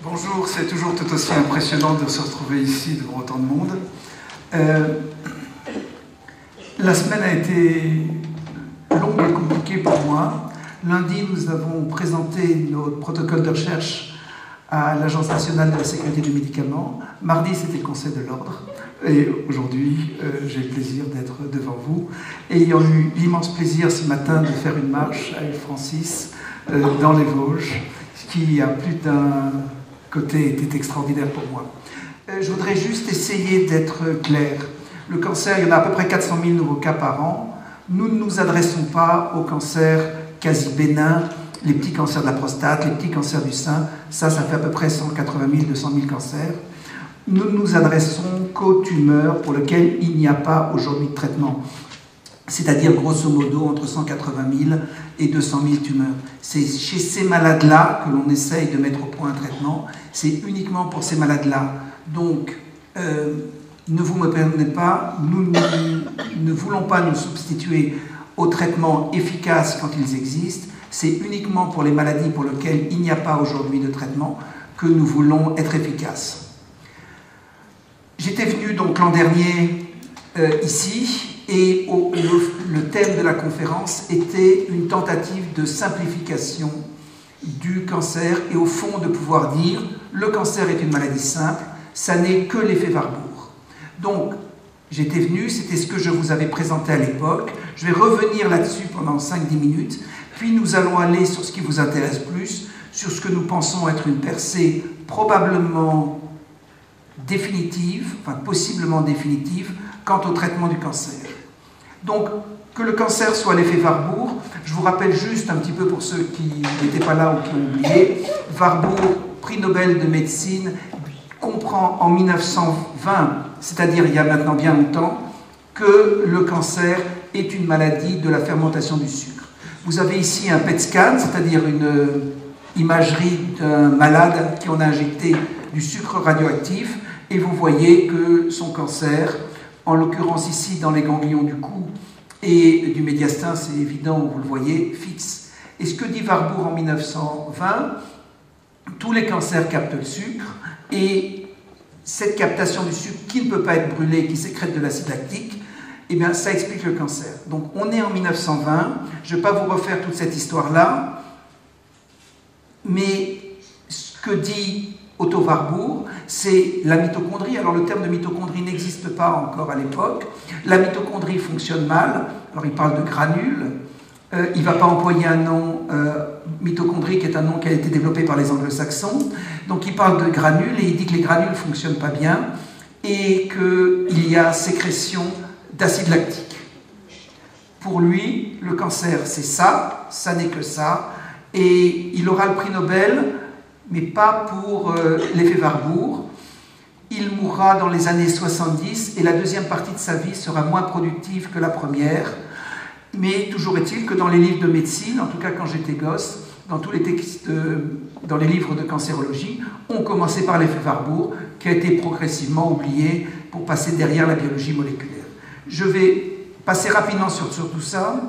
Bonjour, c'est toujours tout aussi impressionnant de se retrouver ici devant autant de monde. La semaine a été longue et compliquée pour moi. Lundi, nous avons présenté notre protocole de recherche à l'Agence nationale de la sécurité du médicament. Mardi, c'était le Conseil de l'ordre. Et aujourd'hui, j'ai le plaisir d'être devant vous. Et ayant eu l'immense plaisir ce matin de faire une marche avec Francis dans les Vosges, ce qui a plus d'un côté était extraordinaire pour moi. Je voudrais juste essayer d'être clair. Le cancer, il y en a à peu près 400 000 nouveaux cas par an. Nous ne nous adressons pas aux cancers quasi bénins, les petits cancers de la prostate, les petits cancers du sein. Ça fait à peu près 180 000, 200 000 cancers. Nous ne nous adressons qu'aux tumeurs pour lesquelles il n'y a pas aujourd'hui de traitement. C'est-à-dire grosso modo entre 180 000 et 200 000 tumeurs. C'est chez ces malades-là que l'on essaye de mettre au point un traitement. C'est uniquement pour ces malades-là. Donc, ne vous me perdez pas, nous ne voulons pas nous substituer aux traitements efficaces quand ils existent. C'est uniquement pour les maladies pour lesquelles il n'y a pas aujourd'hui de traitement que nous voulons être efficaces. J'étais venu donc l'an dernier ici et le thème de la conférence était une tentative de simplification du cancer et au fond de pouvoir dire le cancer est une maladie simple, ça n'est que l'effet Warburg. Donc j'étais venu, c'était ce que je vous avais présenté à l'époque, je vais revenir là-dessus pendant 5-10 minutes, puis nous allons aller sur ce qui vous intéresse plus, sur ce que nous pensons être une percée probablement définitive, enfin possiblement définitive, quant au traitement du cancer. Donc, que le cancer soit l'effet Warburg, je vous rappelle juste un petit peu pour ceux qui n'étaient pas là ou qui ont oublié, Warburg, prix Nobel de médecine, comprend en 1920, c'est-à-dire il y a maintenant bien longtemps, que le cancer est une maladie de la fermentation du sucre. Vous avez ici un PET scan, c'est-à-dire une imagerie d'un malade qui en a injecté du sucre radioactif, et vous voyez que son cancer, en l'occurrence ici dans les ganglions du cou et du médiastin, c'est évident, vous le voyez, fixe. Et ce que dit Warburg en 1920, tous les cancers captent le sucre, et cette captation du sucre qui ne peut pas être brûlée, qui sécrète de l'acide lactique, eh bien ça explique le cancer. Donc on est en 1920, je ne vais pas vous refaire toute cette histoire-là, mais ce que dit Otto Warburg, c'est la mitochondrie. Alors le terme de mitochondrie n'existe pas encore à l'époque. La mitochondrie fonctionne mal. Alors il parle de granules. Il ne va pas employer un nom mitochondrie qui est un nom qui a été développé par les anglo-saxons. Donc il parle de granules et il dit que les granules ne fonctionnent pas bien et qu'il y a sécrétion d'acide lactique. Pour lui, le cancer c'est ça, ça n'est que ça. Et il aura le prix Nobel, mais pas pour l'effet Warburg. Il mourra dans les années 70 et la deuxième partie de sa vie sera moins productive que la première. Mais toujours est-il que dans les livres de médecine, en tout cas quand j'étais gosse, dans tous les textes, dans les livres de cancérologie, on commençait par l'effet Warburg, qui a été progressivement oublié pour passer derrière la biologie moléculaire. Je vais passer rapidement sur tout ça.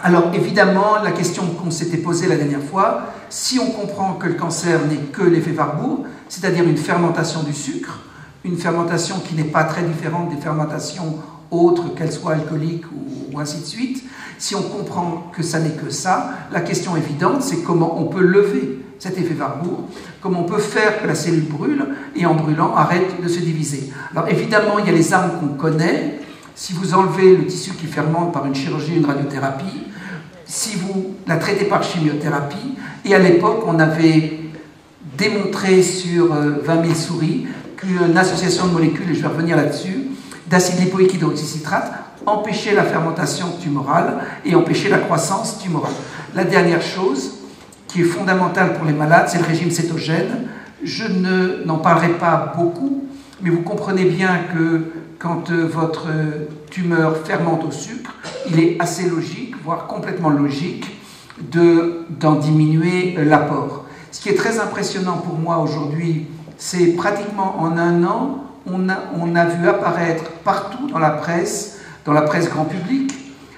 Alors évidemment, la question qu'on s'était posée la dernière fois, si on comprend que le cancer n'est que l'effet Warburg, c'est-à-dire une fermentation du sucre, une fermentation qui n'est pas très différente des fermentations autres, qu'elles soient alcooliques ou ainsi de suite, si on comprend que ça n'est que ça, la question évidente, c'est comment on peut lever cet effet Warburg, comment on peut faire que la cellule brûle et en brûlant arrête de se diviser. Alors évidemment, il y a les armes qu'on connaît. Si vous enlevez le tissu qui fermente par une chirurgie, une radiothérapie, si vous la traitez par chimiothérapie, et à l'époque, on avait démontré sur 20 000 souris qu'une association de molécules, et je vais revenir là-dessus, d'acide lipoïque hydroxycitrate empêchait la fermentation tumorale et empêchait la croissance tumorale. La dernière chose qui est fondamentale pour les malades, c'est le régime cétogène. Je n'en parlerai pas beaucoup, mais vous comprenez bien que quand votre tumeur fermente au sucre, il est assez logique, voire complètement logique, d'en diminuer l'apport. Ce qui est très impressionnant pour moi aujourd'hui, c'est pratiquement en un an, on a vu apparaître partout dans la presse grand public,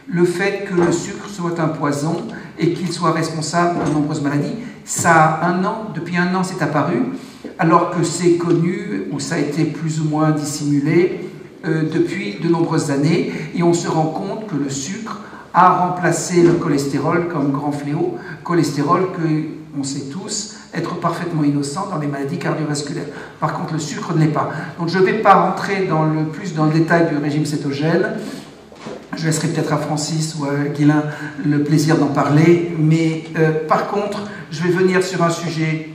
le fait que le sucre soit un poison et qu'il soit responsable de nombreuses maladies. Ça a depuis un an c'est apparu, alors que c'est connu, ou ça a été plus ou moins dissimulé depuis de nombreuses années, et on se rend compte que le sucre a remplacé le cholestérol comme grand fléau, cholestérol que, on sait tous, être parfaitement innocent dans les maladies cardiovasculaires. Par contre, le sucre ne l'est pas. Donc je ne vais pas rentrer plus dans le détail du régime cétogène. Je laisserai peut-être à Francis ou à Guilain le plaisir d'en parler, mais par contre, je vais venir sur un sujet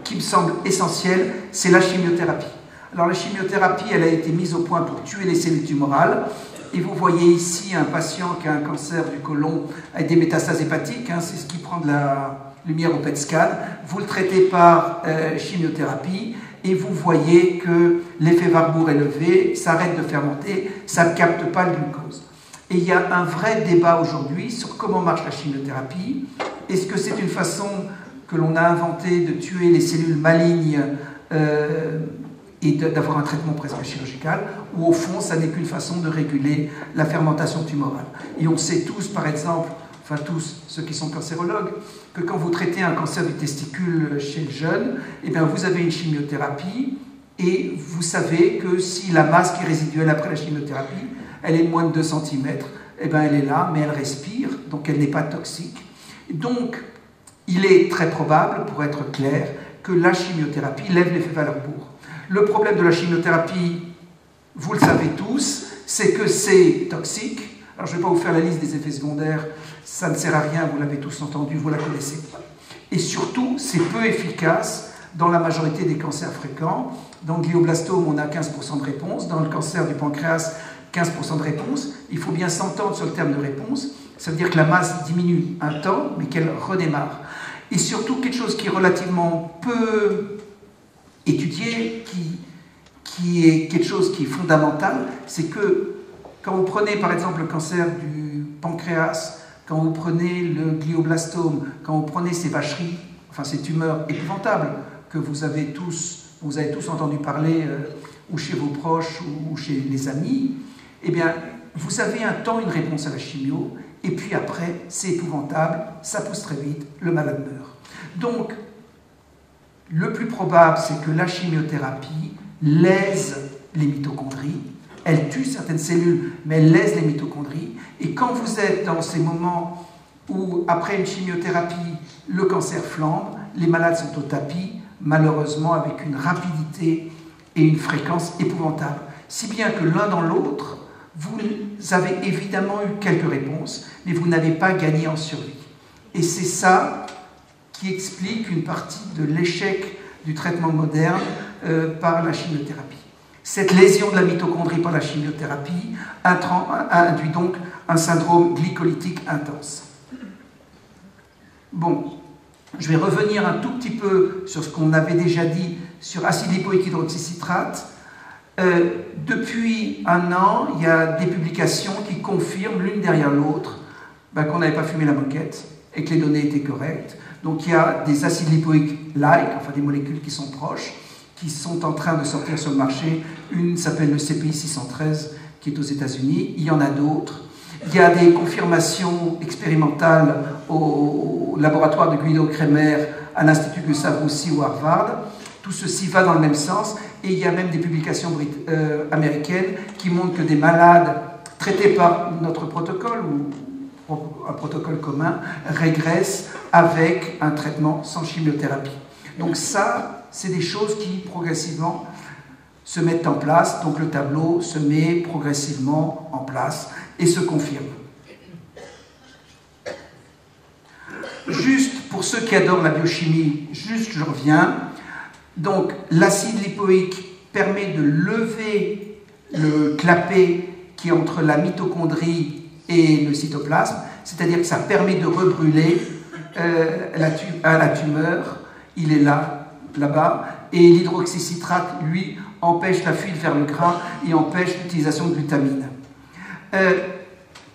qui me semble essentiel, c'est la chimiothérapie. Alors la chimiothérapie, elle a été mise au point pour tuer les cellules tumorales, et vous voyez ici un patient qui a un cancer du côlon avec des métastases hépatiques, hein, c'est ce qui prend de la lumière au PET scan, vous le traitez par chimiothérapie, et vous voyez que l'effet Warburg est élevé, ça arrête de fermenter, ça ne capte pas le glucose. Et il y a un vrai débat aujourd'hui sur comment marche la chimiothérapie. Est-ce que c'est une façon que l'on a inventée de tuer les cellules malignes et d'avoir un traitement presque chirurgical, ou au fond, ça n'est qu'une façon de réguler la fermentation tumorale. Et on sait tous, par exemple, enfin tous ceux qui sont cancérologues, que quand vous traitez un cancer du testicule chez le jeune, eh bien vous avez une chimiothérapie, et vous savez que si la masse qui est résiduelle après la chimiothérapie, elle est de moins de 2 cm, eh bien elle est là, mais elle respire, donc elle n'est pas toxique. Donc, il est très probable, pour être clair, que la chimiothérapie lève l'effet Warburg. Le problème de la chimiothérapie, vous le savez tous, c'est que c'est toxique. Alors je ne vais pas vous faire la liste des effets secondaires, ça ne sert à rien, vous l'avez tous entendu, vous la connaissez. Et surtout, c'est peu efficace dans la majorité des cancers fréquents. Dans le glioblastome, on a 15% de réponse. Dans le cancer du pancréas, 15% de réponse. Il faut bien s'entendre sur le terme de réponse. Ça veut dire que la masse diminue un temps, mais qu'elle redémarre. Et surtout, quelque chose qui est relativement peu étudié, qui est quelque chose qui est fondamental, c'est que quand vous prenez par exemple le cancer du pancréas, quand vous prenez le glioblastome, quand vous prenez ces vacheries, enfin ces tumeurs épouvantables que vous avez tous entendu parler, ou chez vos proches, ou chez les amis, eh bien, vous avez un temps, une réponse à la chimio, et puis après, c'est épouvantable, ça pousse très vite, le malade meurt. Donc, le plus probable, c'est que la chimiothérapie lèse les mitochondries. Elle tue certaines cellules, mais elle lèse les mitochondries. Et quand vous êtes dans ces moments où, après une chimiothérapie, le cancer flambe, les malades sont au tapis, malheureusement avec une rapidité et une fréquence épouvantables. Si bien que l'un dans l'autre, vous avez évidemment eu quelques réponses, mais vous n'avez pas gagné en survie. Et c'est ça qui explique une partie de l'échec du traitement moderne par la chimiothérapie. Cette lésion de la mitochondrie par la chimiothérapie induit donc un syndrome glycolytique intense. Bon, je vais revenir un tout petit peu sur ce qu'on avait déjà dit sur acide lipoïque hydroxycitrate. Depuis un an, il y a des publications qui confirment l'une derrière l'autre qu'on n'avait pas fumé la moquette et que les données étaient correctes. Donc il y a des acides lipoïques-like, enfin des molécules qui sont proches, qui sont en train de sortir sur le marché. Une s'appelle le CPI 613, qui est aux États-Unis. Il y en a d'autres. Il y a des confirmations expérimentales au laboratoire de Guido Kremer, à l'Institut Gustave Roussy ou Harvard. Tout ceci va dans le même sens. Et il y a même des publications américaines qui montrent que des malades traités par notre protocole, ou un protocole commun, régressent avec un traitement sans chimiothérapie. Donc ça, c'est des choses qui progressivement se mettent en place. Donc le tableau se met progressivement en place et se confirme. Juste pour ceux qui adorent la biochimie, je reviens. Donc l'acide lipoïque permet de lever le clapet qui est entre la mitochondrie et le cytoplasme, c'est-à-dire que ça permet de rebrûler la tumeur. Il est là-bas, et l'hydroxycitrate, lui, empêche la fuite vers le gras et empêche l'utilisation de glutamine.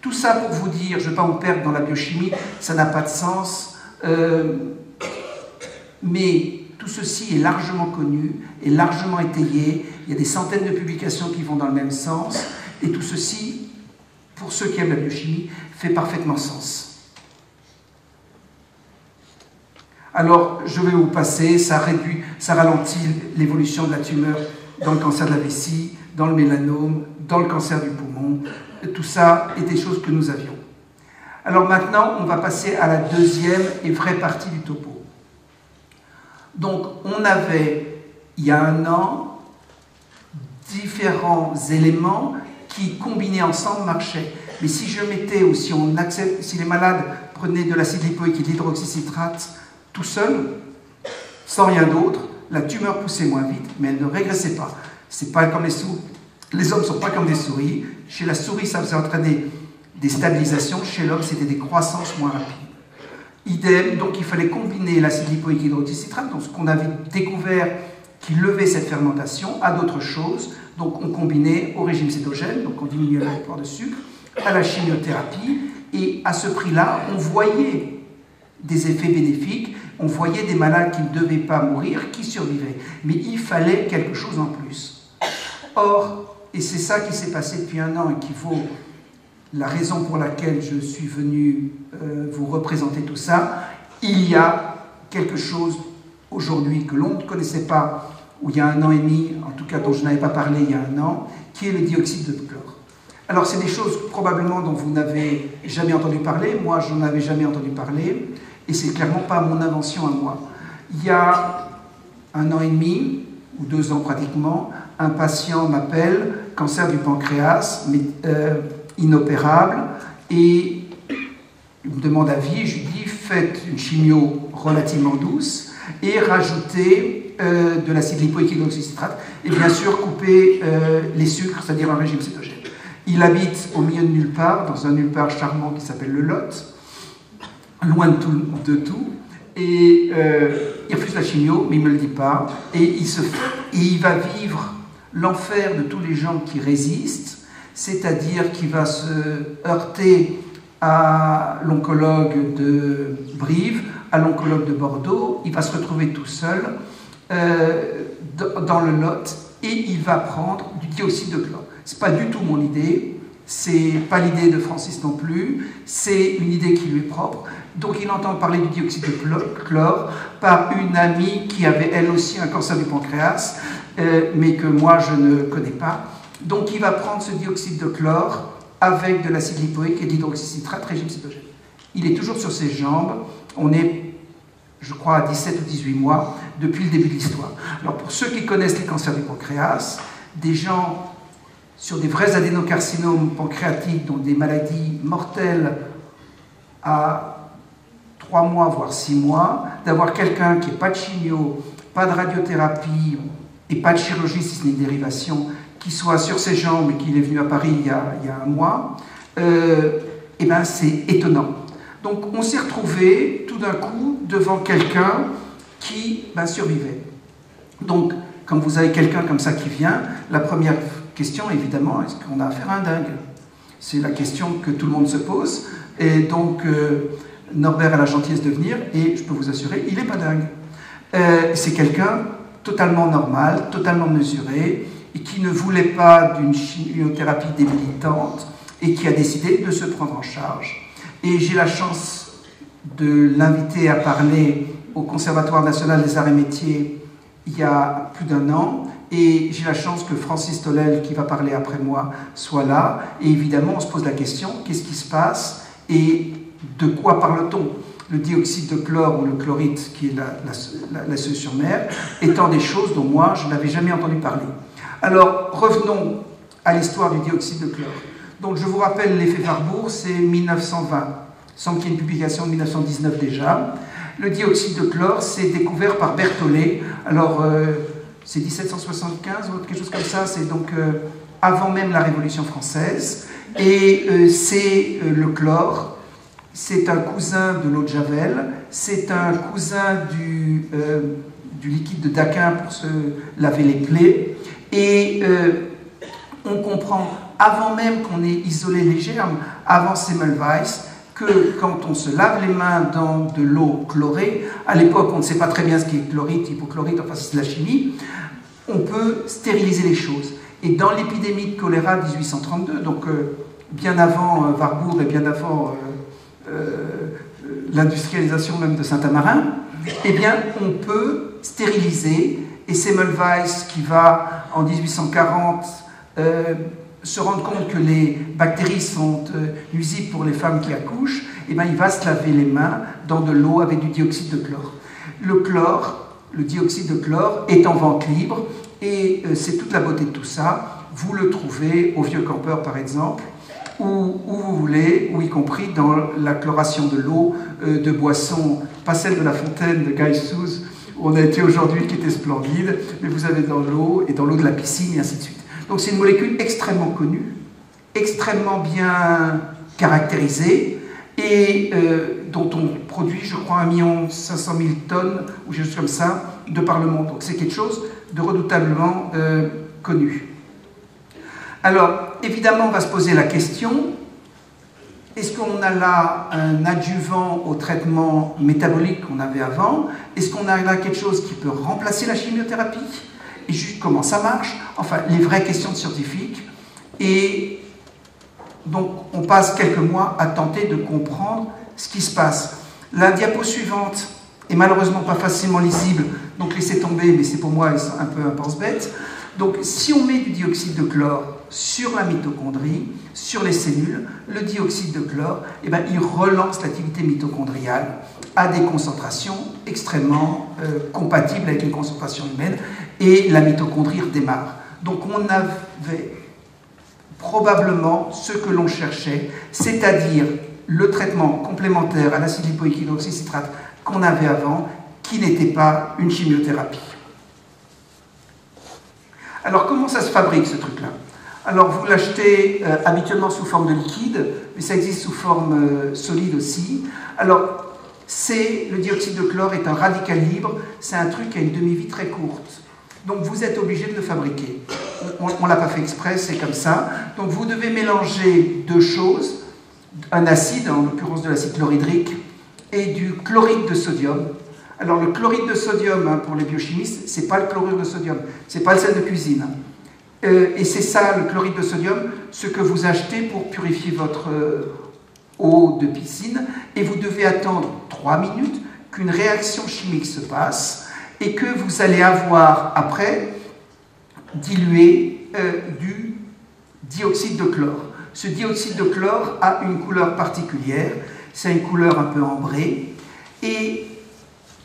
Tout ça pour vous dire, je ne vais pas vous perdre dans la biochimie, ça n'a pas de sens, mais tout ceci est largement connu, est largement étayé, il y a des centaines de publications qui vont dans le même sens, et tout ceci, pour ceux qui aiment la biochimie, fait parfaitement sens. Alors, je vais vous passer, ça ralentit l'évolution de la tumeur dans le cancer de la vessie, dans le mélanome, dans le cancer du poumon. Tout ça est des choses que nous avions. Alors maintenant, on va passer à la deuxième et vraie partie du topo. Donc, on avait, il y a un an, différents éléments qui, combinés ensemble, marchaient. Mais si je mettais, ou si les malades prenaient de l'acide lipoïque et de l'hydroxycitrate tout seul, sans rien d'autre, la tumeur poussait moins vite, mais elle ne régressait pas. C'est pas comme les souris. Les hommes ne sont pas comme des souris. Chez la souris, ça faisait entraîner des stabilisations. Chez l'homme, c'était des croissances moins rapides. Idem, donc il fallait combiner l'acide lipoïque et l'hydroxycitrate, donc ce qu'on avait découvert qui levait cette fermentation, à d'autres choses. Donc on combinait au régime cétogène, donc on diminuait l'apport de sucre, à la chimiothérapie, et à ce prix-là, on voyait des effets bénéfiques, on voyait des malades qui ne devaient pas mourir, qui survivaient. Mais il fallait quelque chose en plus. Or, et c'est ça qui s'est passé depuis un an et qui vaut la raison pour laquelle je suis venu vous représenter tout ça, il y a quelque chose aujourd'hui que l'on ne connaissait pas, ou il y a un an et demi, en tout cas dont je n'avais pas parlé il y a un an, qui est le dioxyde de chlore. Alors c'est des choses probablement dont vous n'avez jamais entendu parler, moi je n'en avais jamais entendu parler, et c'est clairement pas mon invention à moi. Il y a un an et demi, ou 2 ans pratiquement, un patient m'appelle, cancer du pancréas, mais, inopérable, et il me demande avis, je lui dis faites une chimio relativement douce et rajoutez de l'acide lipoïque et de l'hydroxycitrate, et bien sûr coupez les sucres, c'est-à-dire un régime cétogène. Il habite au milieu de nulle part, dans un nulle part charmant qui s'appelle le Lot, loin de tout, et il refuse la chimio, mais il ne me le dit pas, et il va vivre l'enfer de tous les gens qui résistent, c'est-à-dire qu'il va se heurter à l'oncologue de Brive, à l'oncologue de Bordeaux, il va se retrouver tout seul dans le Lot, et il va prendre du dioxyde de chlore. Ce n'est pas du tout mon idée, c'est pas l'idée de Francis non plus, c'est une idée qui lui est propre. Donc il entend parler du dioxyde de chlore par une amie qui avait elle aussi un cancer du pancréas, mais que moi je ne connais pas. Donc il va prendre ce dioxyde de chlore avec de l'acide lipoïque et de l'hydroxycitrate, régime cétogène. Il est toujours sur ses jambes, on est, je crois, à 17 ou 18 mois depuis le début de l'histoire. Alors pour ceux qui connaissent les cancers du pancréas, des gens sur des vrais adénocarcinomes pancréatiques, dont des maladies mortelles à 3 mois, voire 6 mois, d'avoir quelqu'un qui n'a pas de chimio, pas de radiothérapie et pas de chirurgie, si ce n'est une dérivation, qui soit sur ses jambes et qu'il est venu à Paris il y a un mois, et ben c'est étonnant. Donc on s'est retrouvé tout d'un coup devant quelqu'un qui survivait. Donc quand vous avez quelqu'un comme ça qui vient, la première question évidemment, est-ce qu'on a affaire à un dingue? C'est la question que tout le monde se pose, et donc Norbert a la gentillesse de venir, et je peux vous assurer, il n'est pas dingue. C'est quelqu'un totalement normal, totalement mesuré, et qui ne voulait pas d'une chimiothérapie débilitante, et qui a décidé de se prendre en charge. Et j'ai la chance de l'inviter à parler au Conservatoire national des arts et métiers il y a plus d'1 an, et j'ai la chance que Francis Tolel, qui va parler après moi, soit là, et évidemment on se pose la question, qu'est-ce qui se passe, et de quoi parle-t-on? Le dioxyde de chlore ou le chlorite, qui est la solution mère, étant des choses dont moi je n'avais jamais entendu parler. Alors revenons à l'histoire du dioxyde de chlore. Donc je vous rappelle l'effet Warburg, c'est 1920. Il semble qu'il y ait une publication de 1919 déjà. Le dioxyde de chlore, c'est découvert par Berthollet. Alors c'est 1775 ou quelque chose comme ça, c'est donc avant même la Révolution française. Et c'est le chlore. C'est un cousin de l'eau de Javel, c'est un cousin du liquide de Daquin pour se laver les plaies, et on comprend, avant même qu'on ait isolé les germes, avant Semmelweis, que quand on se lave les mains dans de l'eau chlorée, à l'époque on ne sait pas très bien ce qui est chlorite, hypochlorite, enfin c'est de la chimie, on peut stériliser les choses. Et dans l'épidémie de choléra de 1832, donc bien avant Warburg et bien avant l'industrialisation même de Saint-Amarin, eh bien, on peut stériliser. Et Semmelweis, qui va, en 1840, se rendre compte que les bactéries sont nuisibles pour les femmes qui accouchent, eh bien, il va se laver les mains dans de l'eau avec du dioxyde de chlore. Le chlore, le dioxyde de chlore, est en vente libre, et c'est toute la beauté de tout ça. Vous le trouvez au Vieux Campeur, par exemple, où vous voulez, ou y compris dans la chloration de l'eau de boissons, pas celle de la fontaine de Guy Souze, où on a été aujourd'hui, qui était splendide, mais vous avez dans l'eau, et dans l'eau de la piscine, et ainsi de suite. Donc c'est une molécule extrêmement connue, extrêmement bien caractérisée, et dont on produit, je crois, 1 500 000 tonnes, ou quelque chose comme ça, de par le monde. Donc c'est quelque chose de redoutablement connu. Alors, évidemment, on va se poser la question, est-ce qu'on a là un adjuvant au traitement métabolique qu'on avait avant? Est-ce qu'on a là quelque chose qui peut remplacer la chimiothérapie? Et juste comment ça marche? Enfin, les vraies questions scientifiques. Et donc, on passe quelques mois à tenter de comprendre ce qui se passe. La diapo suivante est malheureusement pas facilement lisible, donc laissez tomber, mais c'est pour moi un peu un pense-bête. Donc, si on met du dioxyde de chlore sur la mitochondrie, sur les cellules, le dioxyde de chlore, eh ben, il relance l'activité mitochondriale à des concentrations extrêmement compatibles avec les concentrations humaines, et la mitochondrie redémarre. Donc, on avait probablement ce que l'on cherchait, c'est-à-dire le traitement complémentaire à l'acide lipoïque hydroxycitrate qu'on avait avant, qui n'était pas une chimiothérapie. Alors, comment ça se fabrique, ce truc-là? Alors, vous l'achetez habituellement sous forme de liquide, mais ça existe sous forme solide aussi. Alors, le dioxyde de chlore est un radical libre, c'est un truc qui a une demi-vie très courte. Donc, vous êtes obligé de le fabriquer. On ne l'a pas fait exprès, c'est comme ça. Donc, vous devez mélanger deux choses, un acide, en l'occurrence de l'acide chlorhydrique, et du chloride de sodium. Alors, le chloride de sodium, pour les biochimistes, ce n'est pas le chlorure de sodium, ce n'est pas le sel de cuisine. Et c'est ça, le chloride de sodium, ce que vous achetez pour purifier votre eau de piscine, et vous devez attendre 3 minutes qu'une réaction chimique se passe, et que vous allez avoir, après, dilué du dioxyde de chlore. Ce dioxyde de chlore a une couleur particulière, c'est une couleur un peu ambrée, et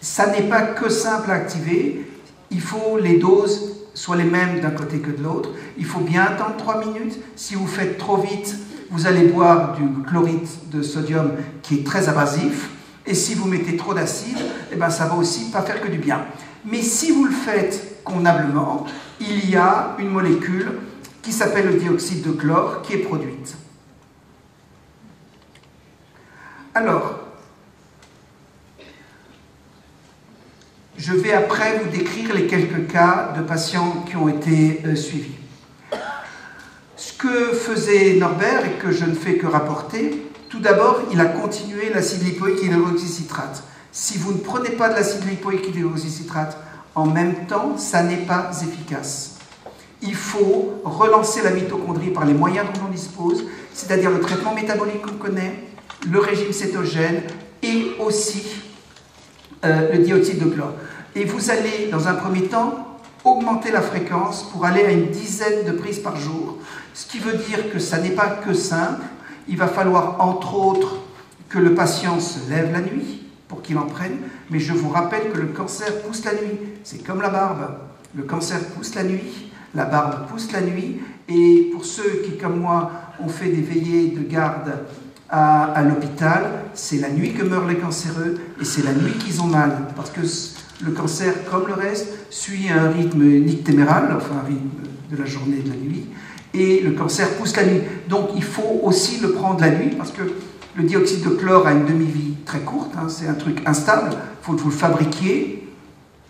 ça n'est pas que simple à activer, il faut les doses soient les mêmes d'un côté que de l'autre, il faut bien attendre 3 minutes, si vous faites trop vite, vous allez boire du chloride de sodium qui est très abrasif, et si vous mettez trop d'acide, eh ben ça va aussi pas faire que du bien. Mais si vous le faites convenablement, il y a une molécule qui s'appelle le dioxyde de chlore qui est produite. Alors, je vais après vous décrire les quelques cas de patients qui ont été suivis. Ce que faisait Norbert et que je ne fais que rapporter, tout d'abord, il a continué l'acide lipoïque hydroxycitrate. Si vous ne prenez pas de l'acide lipoïque hydroxycitrate en même temps, ça n'est pas efficace. Il faut relancer la mitochondrie par les moyens dont on dispose, c'est-à-dire le traitement métabolique qu'on connaît, le régime cétogène et aussi le dioxyde de chlore. Et vous allez, dans un premier temps, augmenter la fréquence pour aller à une dizaine de prises par jour, ce qui veut dire que ça n'est pas que simple. Il va falloir, entre autres, que le patient se lève la nuit pour qu'il en prenne, mais je vous rappelle que le cancer pousse la nuit. C'est comme la barbe. Le cancer pousse la nuit, la barbe pousse la nuit, et pour ceux qui, comme moi, ont fait des veillées de garde à l'hôpital, c'est la nuit que meurent les cancéreux, et c'est la nuit qu'ils ont mal, parce que le cancer, comme le reste, suit un rythme nictéméral, enfin un rythme de la journée et de la nuit, et le cancer pousse la nuit. Donc il faut aussi le prendre la nuit, parce que le dioxyde de chlore a une demi-vie très courte, hein, c'est un truc instable, il faut que vous le fabriquiez,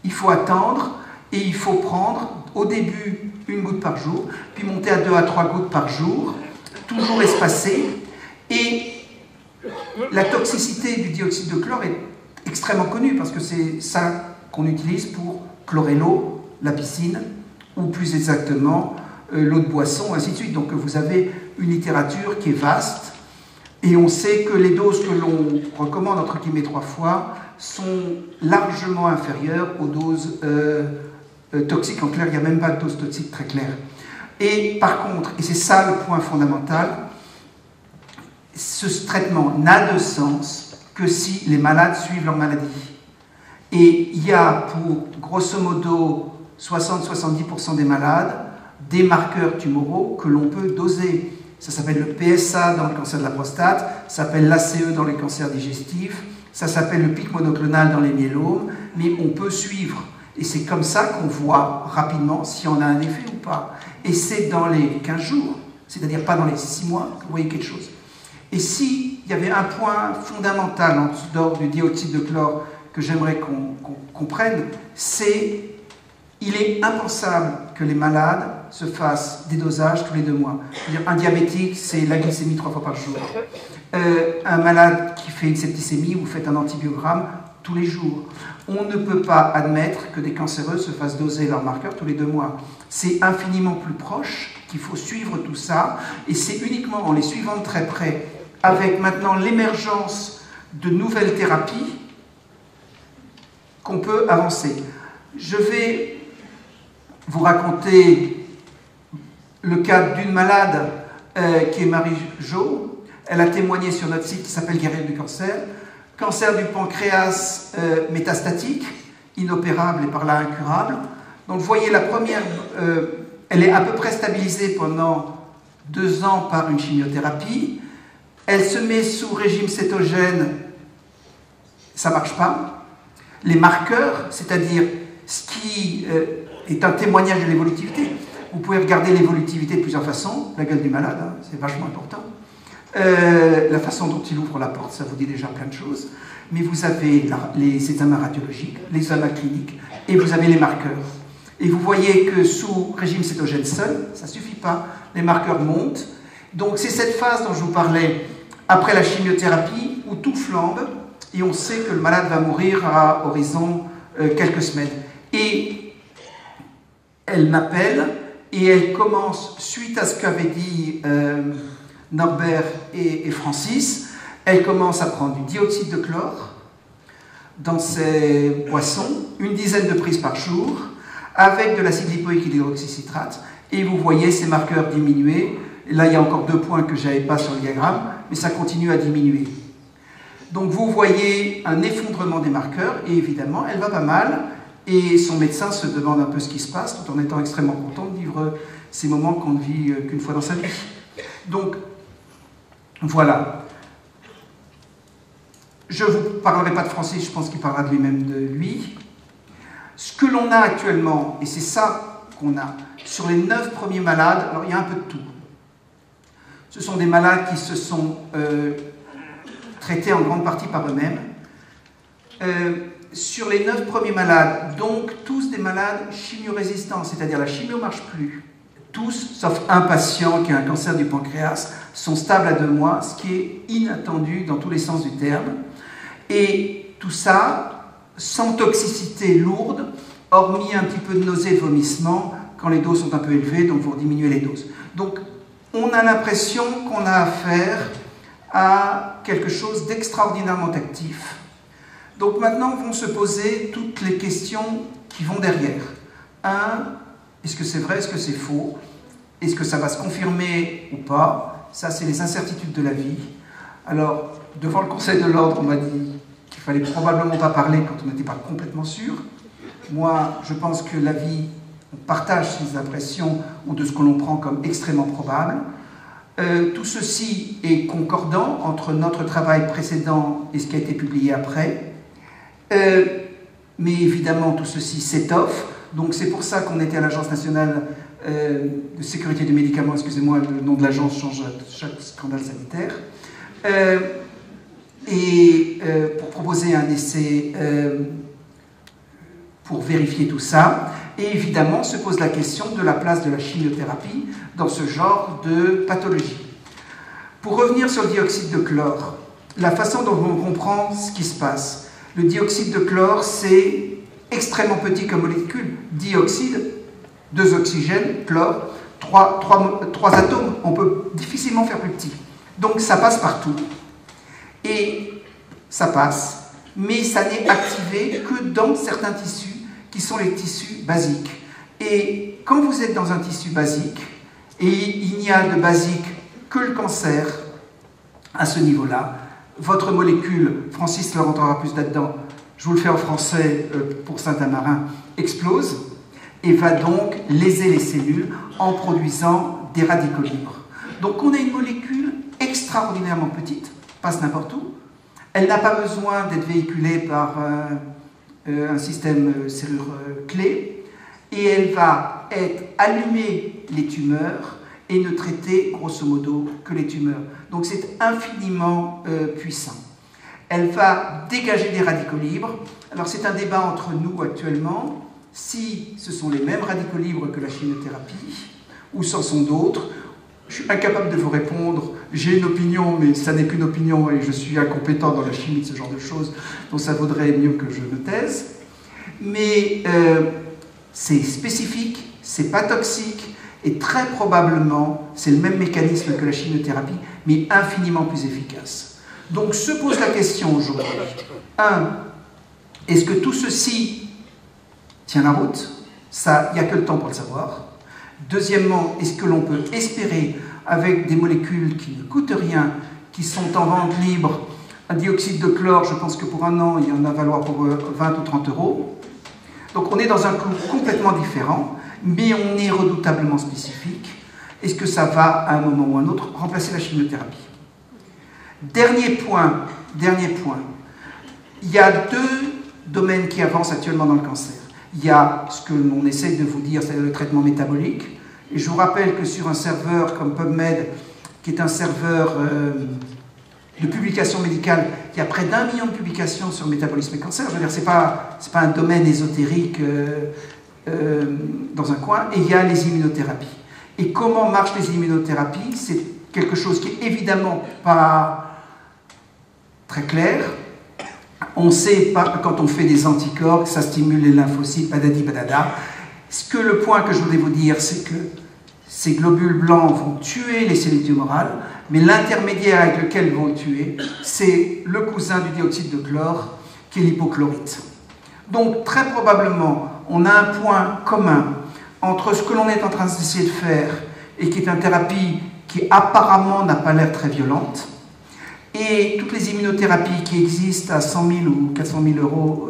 il faut attendre, et il faut prendre au début 1 goutte par jour, puis monter à 2 à 3 gouttes par jour, toujours espacées, et la toxicité du dioxyde de chlore est extrêmement connue, parce que c'est ça qu'on utilise pour chlorer l'eau, la piscine, ou plus exactement l'eau de boisson, ainsi de suite. Donc vous avez une littérature qui est vaste, et on sait que les doses que l'on recommande, entre guillemets 3 fois, sont largement inférieures aux doses toxiques. En clair, il n'y a même pas de dose toxique très claire. Et par contre, et c'est ça le point fondamental, ce traitement n'a de sens que si les malades suivent leur maladie. Et il y a pour, grosso modo, 60-70% des malades, des marqueurs tumoraux que l'on peut doser. Ça s'appelle le PSA dans le cancer de la prostate, ça s'appelle l'ACE dans les cancers digestifs, ça s'appelle le pic monoclonal dans les myélomes, mais on peut suivre. Et c'est comme ça qu'on voit rapidement si on a un effet ou pas. Et c'est dans les 15 jours, c'est-à-dire pas dans les 6 mois, que vous voyez quelque chose. Et s'il y avait un point fondamental en dehors du dioxyde de chlore que j'aimerais qu'on comprenne, c'est il est impensable que les malades se fassent des dosages tous les 2 mois. C'est-à-dire, un diabétique, c'est la glycémie 3 fois par jour. Un malade qui fait une septicémie, vous faites un antibiogramme tous les jours. On ne peut pas admettre que des cancéreux se fassent doser leurs marqueurs tous les 2 mois. C'est infiniment plus proche qu'il faut suivre tout ça, et c'est uniquement en les suivant de très près, avec maintenant l'émergence de nouvelles thérapies, qu'on peut avancer. Je vais vous raconter le cas d'une malade qui est Marie Jo. Elle a témoigné sur notre site qui s'appelle Guérir du cancer. Cancer du pancréas métastatique, inopérable et par là incurable. Donc vous voyez la première, elle est à peu près stabilisée pendant 2 ans par une chimiothérapie. Elle se met sous régime cétogène, ça ne marche pas. Les marqueurs, c'est-à-dire ce qui est un témoignage de l'évolutivité. Vous pouvez regarder l'évolutivité de plusieurs façons, la gueule du malade, hein, c'est vachement important. La façon dont il ouvre la porte, ça vous dit déjà plein de choses. Mais vous avez les examens radiologiques, les examens cliniques, et vous avez les marqueurs. Et vous voyez que sous régime cétogène seul, ça ne suffit pas. Les marqueurs montent. Donc c'est cette phase dont je vous parlais après la chimiothérapie, où tout flambe, et on sait que le malade va mourir à horizon quelques semaines. Et elle m'appelle, et elle commence, suite à ce qu'avaient dit Norbert et Francis, elle commence à prendre du dioxyde de chlore dans ses boissons, 10 de prises par jour, avec de l'acide lipoïque et de l'hydroxycitrate, et vous voyez ces marqueurs diminuer. Et là, il y a encore 2 points que je n'avais pas sur le diagramme, mais ça continue à diminuer. Donc vous voyez un effondrement des marqueurs, et évidemment, elle va pas mal, et son médecin se demande un peu ce qui se passe, tout en étant extrêmement content de vivre ces moments qu'on ne vit qu'une fois dans sa vie. Donc, voilà. Je ne vous parlerai pas de Francis, je pense qu'il parlera de lui-même de lui. Ce que l'on a actuellement, et c'est ça qu'on a, sur les 9 premiers malades, alors il y a un peu de tout. Ce sont des malades qui se sont traités en grande partie par eux-mêmes. Sur les 9 premiers malades, donc tous des malades chimio-résistants, c'est-à-dire la chimio ne marche plus. Tous, sauf un patient qui a un cancer du pancréas, sont stables à 2 mois, ce qui est inattendu dans tous les sens du terme. Et tout ça sans toxicité lourde, hormis un petit peu de nausée et de vomissement quand les doses sont un peu élevées, donc vous diminuez les doses. Donc on a l'impression qu'on a affaire à quelque chose d'extraordinairement actif. Donc maintenant vont se poser toutes les questions qui vont derrière. 1, est-ce que c'est vrai, est-ce que c'est faux? Est-ce que ça va se confirmer ou pas? Ça, c'est les incertitudes de la vie. Alors, devant le Conseil de l'Ordre, on m'a dit qu'il fallait probablement pas parler quand on n'était pas complètement sûr. Moi, je pense que la vie, on partage ces impressions ou de ce que l'on prend comme extrêmement probable. Tout ceci est concordant entre notre travail précédent et ce qui a été publié après. Mais évidemment, tout ceci s'étoffe. Donc c'est pour ça qu'on était à l'Agence nationale de sécurité du médicament, excusez-moi, le nom de l'agence change à chaque scandale sanitaire, pour proposer un essai pour vérifier tout ça. Et évidemment, se pose la question de la place de la chimiothérapie dans ce genre de pathologie. Pour revenir sur le dioxyde de chlore, la façon dont on comprend ce qui se passe. Le dioxyde de chlore, c'est extrêmement petit comme molécule. Dioxyde, 2 oxygènes, chlore, 3 atomes. On peut difficilement faire plus petit. Donc ça passe partout. Et ça passe. mais ça n'est activé que dans certains tissus qui sont les tissus basiques. Et quand vous êtes dans un tissu basique, et il n'y a de basique que le cancer à ce niveau-là, votre molécule, Francis le rentrera plus là-dedans, je vous le fais en français pour Saint-Amarin, explose et va donc léser les cellules en produisant des radicaux libres. Donc on a une molécule extraordinairement petite, passe n'importe où. Elle n'a pas besoin d'être véhiculée par un système serrure clé, et elle va allumer les tumeurs et ne traiter grosso modo que les tumeurs. Donc c'est infiniment puissant. Elle va dégager des radicaux libres. Alors c'est un débat entre nous actuellement, si ce sont les mêmes radicaux libres que la chimiothérapie, ou ce sont d'autres. Je suis incapable de vous répondre, j'ai une opinion, mais ça n'est qu'une opinion et je suis incompétent dans la chimie de ce genre de choses, donc ça vaudrait mieux que je me taise. Mais c'est spécifique, c'est pas toxique, et très probablement, c'est le même mécanisme que la chimiothérapie, mais infiniment plus efficace. Donc se pose la question aujourd'hui, 1. Est-ce que tout ceci tient la route? Ça, il n'y a que le temps pour le savoir. Deuxièmement, est-ce que l'on peut espérer, avec des molécules qui ne coûtent rien, qui sont en vente libre, un dioxyde de chlore, je pense que pour un an, il y en a à valoir pour 20 ou 30 euros. Donc on est dans un coût complètement différent, mais on est redoutablement spécifique. Est-ce que ça va, à un moment ou à un autre, remplacer la chimiothérapie? Dernier point. Il y a 2 domaines qui avancent actuellement dans le cancer. Il y a ce que l'on essaie de vous dire, c'est le traitement métabolique. Et je vous rappelle que sur un serveur comme PubMed, qui est un serveur de publication médicale, il y a près d'1 million de publications sur le métabolisme et cancer. Je veux dire, c'est pas un domaine ésotérique dans un coin. Et il y a les immunothérapies. Et comment marchent les immunothérapies? C'est quelque chose qui est évidemment pas très clair. On sait pas, quand on fait des anticorps, que ça stimule les lymphocytes, padadi padada. Le point que je voulais vous dire, c'est que ces globules blancs vont tuer les cellules tumorales, mais l'intermédiaire avec lequel ils vont le tuer, c'est le cousin du dioxyde de chlore, qui est l'hypochlorite. Donc, très probablement, on a un point commun entre ce que l'on est en train d'essayer de faire, et qui est une thérapie qui apparemment n'a pas l'air très violente, et toutes les immunothérapies qui existent à 100 000 ou 400 000 euros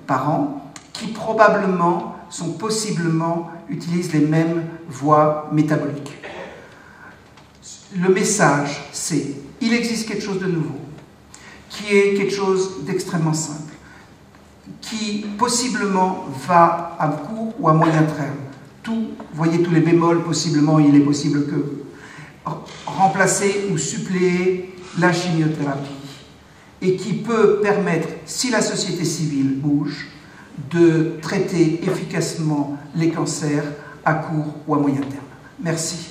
par an, qui probablement possiblement utilisent les mêmes voies métaboliques. Le message, c'est il existe quelque chose de nouveau, qui est quelque chose d'extrêmement simple, qui possiblement va à court ou à moyen terme. Voyez tous les bémols, possiblement, il est possible que remplacer ou suppléer la chimiothérapie, et qui peut permettre, si la société civile bouge, de traiter efficacement les cancers à court ou à moyen terme. Merci.